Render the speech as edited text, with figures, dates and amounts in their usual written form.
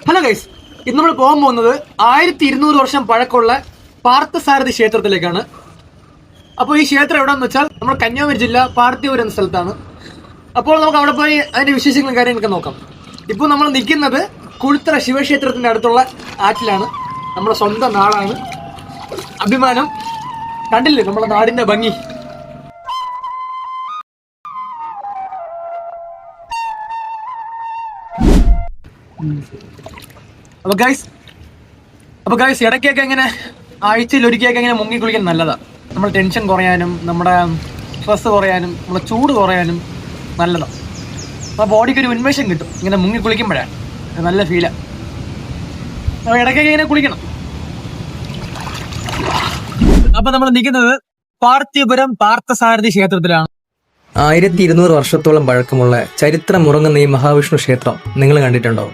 Hello guys, ഇന്ന് നമ്മൾ പോകാൻ പോകുന്നത് 1200 വർഷം പഴക്കമുള്ള പാർത്ഥസാരഥി ക്ഷേത്രത്തിലേക്കാണ്. അപ്പോൾ ഈ ക്ഷേത്രം എവിടെയെന്ന് വെച്ചാൽ നമ്മുടെ കന്യാകുമാരി ജില്ല പാർത്ഥിപുരം എന്ന സ്ഥലത്താണ്. അപ്പോൾ നമുക്ക് അവിടെ പോയി അതിന്റെ വിശേഷങ്ങളും കാര്യങ്ങളൊക്കെ നോക്കാം. ഇപ്പോൾ നമ്മൾ നിൽക്കുന്നത് കുഴുത്തറ ശിവക്ഷേത്രത്തിന്റെ അടുത്തുള്ള ആറ്റിലാണ്. നമ്മുടെ സ്വന്തം നാടാണ്, അഭിമാനം. കണ്ടില്ലേ നമ്മുടെ നാടിന്റെ ഭംഗി. അപ്പൊ ഗൈസ് ഇടയ്ക്കൊക്കെ ഇങ്ങനെ ആഴ്ചയിൽ ഒരിക്കലൊക്കെ ഇങ്ങനെ മുങ്ങി കുളിക്കാൻ നല്ലതാണ്. നമ്മുടെ ടെൻഷൻ കുറയാനും നമ്മുടെ സ്ട്രെസ് കുറയാനും നമ്മുടെ ചൂട് കുറയാനും നല്ലതാണ്. അപ്പോൾ ബോഡിക്ക് ഒരു ഉന്മേഷം കിട്ടും ഇങ്ങനെ മുങ്ങി കുളിക്കുമ്പോഴാണ് നല്ല ഫീലാണ്. അപ്പോൾ ഇടയ്ക്കൊക്കെ ഇങ്ങനെ കുളിക്കണം. അപ്പൊ നമ്മൾ നിൽക്കുന്നത് പാർത്ഥിപുരം പാർത്ഥസാരഥി ക്ഷേത്രത്തിലാണ്. 1200 വർഷത്തോളം പഴക്കമുള്ള ചരിത്രമുറങ്ങുന്ന ഈ മഹാവിഷ്ണു ക്ഷേത്രം നിങ്ങൾ കണ്ടിട്ടുണ്ടോ?